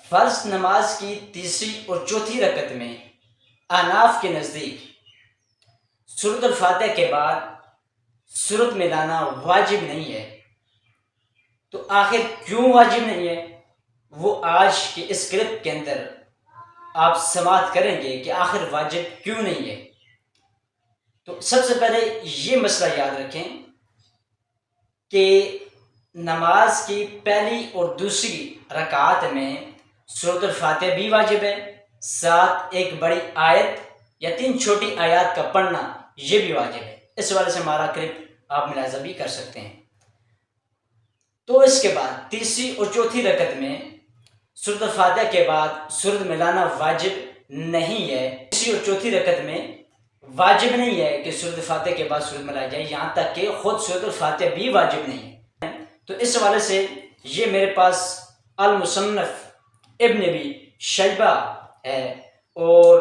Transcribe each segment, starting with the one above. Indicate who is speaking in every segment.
Speaker 1: فرض نماز کی تیسری اور چوتھی رکعت میں احناف کے نزدیک سورۃ الفاتحہ کے بعد سورت ملانا واجب نہیں ہے۔ تو آخر کیوں واجب نہیں ہے، وہ آج کے اس کلپ کے اندر آپ سماعت کریں گے کہ آخر واجب کیوں نہیں ہے۔ تو سب سے پہلے یہ مسئلہ یاد رکھیں کہ نماز کی پہلی اور دوسری رکعات میں سورۃ الفاتحہ بھی واجب ہے، ساتھ ایک بڑی آیت یا 3 چھوٹی آیات کا پڑھنا یہ بھی واجب ہے۔ اس حوالے سے ہمارا کلپ آپ ملاحظہ بھی کر سکتے ہیں۔ تو اس کے بعد تیسری اور چوتھی رکعت میں سورۃ الفاتحہ کے بعد سورت ملانا واجب نہیں ہے۔ تیسری اور چوتھی رکعت میں واجب نہیں ہے کہ سورۃ الفاتحہ کے بعد سورت ملائی جائے، یہاں تک کہ خود سورۃ الفاتحہ بھی واجب نہیں ہے۔ تو اس حوالے سے یہ میرے پاس المصنف ابن ابی شیبہ ہے اور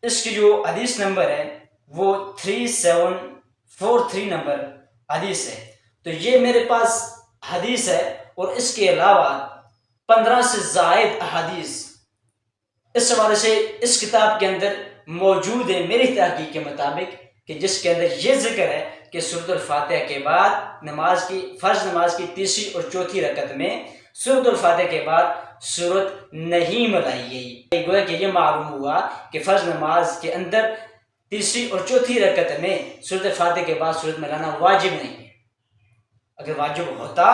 Speaker 1: اس کی جو حدیث نمبر ہے وہ 3743 نمبر حدیث ہے۔ تو یہ میرے پاس حدیث ہے اور اس کے علاوہ 15 سے زائد احادیث اس حوالے سے اس کتاب کے اندر موجود ہے میری تحقیق کے مطابق، کہ جس کے اندر یہ ذکر ہے کہ سورۃ الفاتحہ کے بعد فرض نماز کی تیسری اور چوتھی رکعت میں سورۃ الفاتحہ کے بعد سورت نہیں ملائی گئی۔ گویا کہ یہ معلوم ہوا کہ فرض نماز کے اندر تیسری اور چوتھی رکعت میں سورۃ الفاتحہ کے بعد سورت ملانا واجب نہیں ہے۔ اگر واجب ہوتا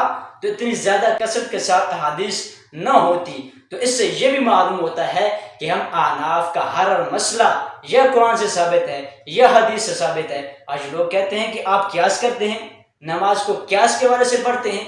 Speaker 1: تو اتنی زیادہ کثرت کے ساتھ احادیث نہ ہوتی۔ تو اس سے یہ بھی معلوم ہوتا ہے کہ ہم احناف کا ہر مسئلہ یا قرآن سے ثابت ہے یا حدیث سے ثابت ہے۔ آج لوگ کہتے ہیں کہ آپ قیاس کرتے ہیں، نماز کو قیاس کے حوالے سے پڑھتے ہیں،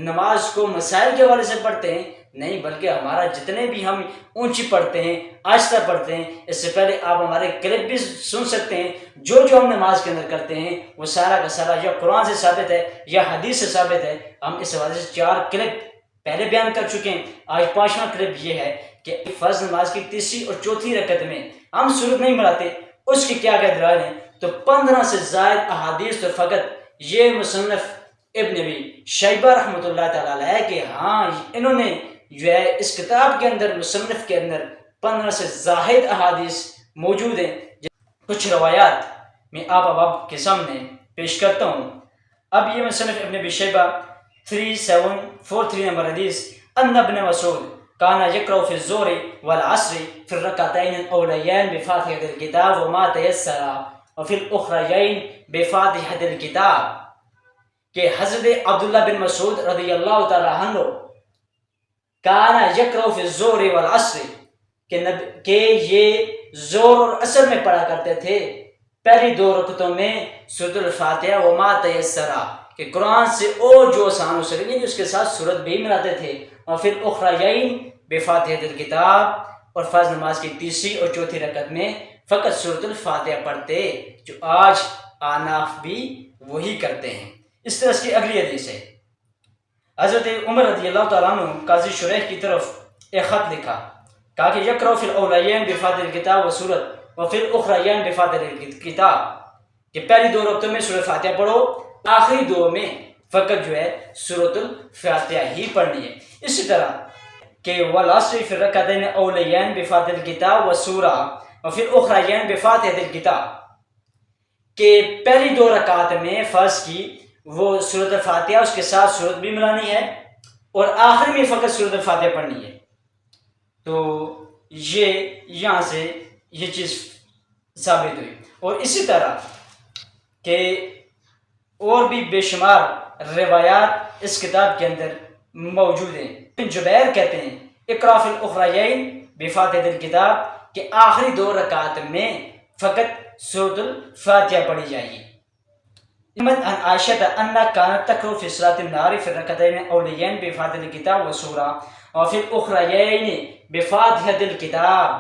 Speaker 1: نماز کو مسائل کے حوالے سے پڑھتے ہیں۔ نہیں، بلکہ ہمارا جتنے بھی ہم اونچی پڑھتے ہیں، آہستہ پڑھتے ہیں، اس سے پہلے آپ ہمارے کلپ بھی سن سکتے ہیں۔ جو ہم نماز کے اندر کرتے ہیں وہ سارا کا سارا یا قرآن سے ثابت ہے یا حدیث سے ثابت ہے۔ ہم اس حوالے سے 4 کلپ پہلے بیان کر چکے ہیں۔ آج 5واں کلپ یہ ہے کہ فرض نماز کی تیسری اور چوتھی رکعت میں ہم سورت نہیں ملاتے، اس کی کیا دلائل ہیں؟ تو 15 سے زائد احادیث تو فقط یہ مصنف ابن ابی شیبہ رحمۃ اللہ تعالیٰ علیہ کہ ہاں انہوں نے جو ہے اس کتاب کے اندر مصنف کے اندر 15 سے زائد احادیث موجود ہیں۔ کچھ روایات میں آپ کے سامنے پیش کرتا ہوں۔ اب یہ مصنف ابن ابی شیبہ 3743 نمبر حدیث، ان ابن مسعود کانا یقرأ فی الظہر والعصر فی الرکعتین الاولیین بفاتحۃ الکتاب وما تیسر وفی الاخریین بفاتحۃ الکتاب، کہ حضرت عبداللہ بن مسعود رضی اللہ تعالیٰ عنہ کانا یقرأ فی الظہر والعصر، کہ یہ زور اور عصر میں پڑھا کرتے تھے پہلی 2 رکعتوں میں سورۃ الفاتحہ وما تیسر، کہ قرآن سے اور جو آسان ہو سکے اس کے ساتھ سورت بھی ملاتے تھے، اور پھر اخریین بفاتحۃ الکتاب، اور فرض نماز کی تیسری اور چوتھی رکعت میں فقط سورۃ الفاتحہ پڑھتے، جو آج احناف بھی وہی کرتے ہیں۔ اس طرح کی اگلی حدیث ہے، حضرت عمر رضی اللہ تعالیٰ عنہ قاضی شریح کی طرف ایک خط لکھا، کہا کہ یقرأ فی الاولیین بفاتحۃ الکتاب و سورت و فی الاخریین بفاتحۃ الکتاب، کہ پہلی 2 رکعتوں میں سورۃ فاتحہ پڑھو، آخری 2 میں فقط جو ہے سورۃ الفاتحہ ہی پڑھنی ہے۔ اسی طرح کہ والعصر فی الرکعتین الاولیین بفاتحۃ الکتاب و سورہ و فی الاخریین بفاتحۃ الکتاب، کہ پہلی 2 رکعات میں فرض کی وہ سورۃ الفاتحہ اس کے ساتھ سورت بھی ملانی ہے اور آخری میں فقط سورۃ الفاتحہ پڑھنی ہے۔ تو یہاں سے یہ چیز ثابت ہوئی۔ اور اسی طرح کہ اور بھی بے شمار روایات اس کتاب کے اندر موجود ہیں۔ ابن جبیر کہتے ہیں اقرأ فی الاخریین بفاتحۃ الکتاب، کہ آخری 2 رکعات میں فقط سورۃ الفاتحہ پڑھی جائے گی۔ عن عائشہ انہا کانت تقرأ فی صلاۃ النہار فی الرکعتین الاولیین بفاتحۃ الکتاب و سورہ وفی الاخریین بفاتحۃ الکتاب۔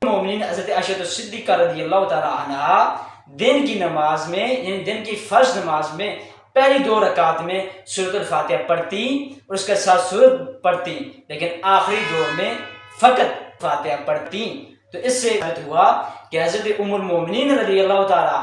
Speaker 1: مومنین حضرت عائشہ صدیقہ رضی اللہ تعالی عنہا دن کی نماز میں، یعنی دن کی فرض نماز میں پہلی 2 رکعات میں سورۃ الفاتحہ پڑھتی اور اس کے ساتھ سورت پڑھتی، لیکن آخری 2 میں فقط فاتحہ پڑھتی۔ تو اس سے ہوا کہ حضرت ام المومنین رضی اللہ تعالی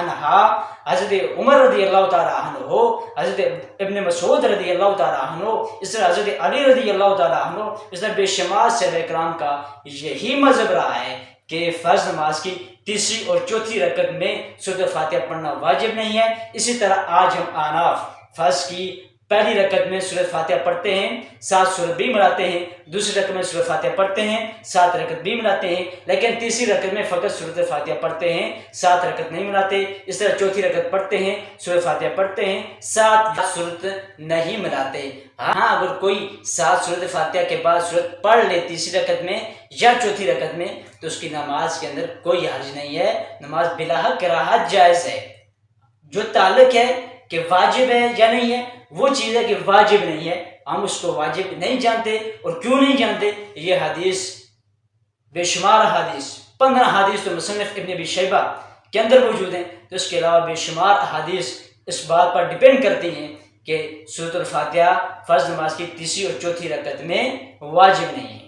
Speaker 1: عنہا، حضرت عمر رضی اللہ تعالی عنہ، حضرت ابن مسعود رضی اللہ تعالی عنہ، اس طرح حضرت علی رضی اللہ تعالی عنہ، اس طرح بے شمار صحابہ کرام کا یہی مذہب رہا ہے کہ فرض نماز کی تیسری اور چوتھی رکعت میں سورۃ فاتحہ پڑھنا واجب نہیں ہے۔ اسی طرح آج ہم احناف فرض کی پہلی رکعت میں سورۃ فاتحہ پڑھتے ہیں، 7 سورت بھی ملاتے ہیں، دوسری رکعت میں سورۃ فاتحہ پڑھتے ہیں، 7 رکعت بھی ملاتے ہیں، لیکن تیسری رکعت میں فقط سورۃ فاتحہ پڑھتے ہیں، 7 رکعت نہیں ملاتے۔ اس طرح چوتھی رکعت پڑھتے ہیں، سورۃ فاتحہ پڑھتے ہیں، 7 سورت نہیں ملاتے۔ ہاں اگر کوئی 7 سورۃ فاتحہ کے بعد سورت پڑھ لے تیسری رکعت میں یا چوتھی رکعت میں تو اس کی نماز کے اندر کوئی حرج نہیں ہے، نماز بلا کراہت جائز ہے۔ جو تعلق ہے کہ واجب ہے یا نہیں ہے، وہ چیز ہے کہ واجب نہیں ہے، ہم اس کو واجب نہیں جانتے۔ اور کیوں نہیں جانتے؟ یہ حدیث بے شمار حدیث، 15 حدیث تو مصنف ابن ابی شیبہ کے اندر موجود ہیں، تو اس کے علاوہ بے شمار حدیث اس بات پر ڈیپینڈ کرتی ہیں کہ سورۃ الفاتحہ فرض نماز کی تیسری اور چوتھی رکعت میں واجب نہیں ہے۔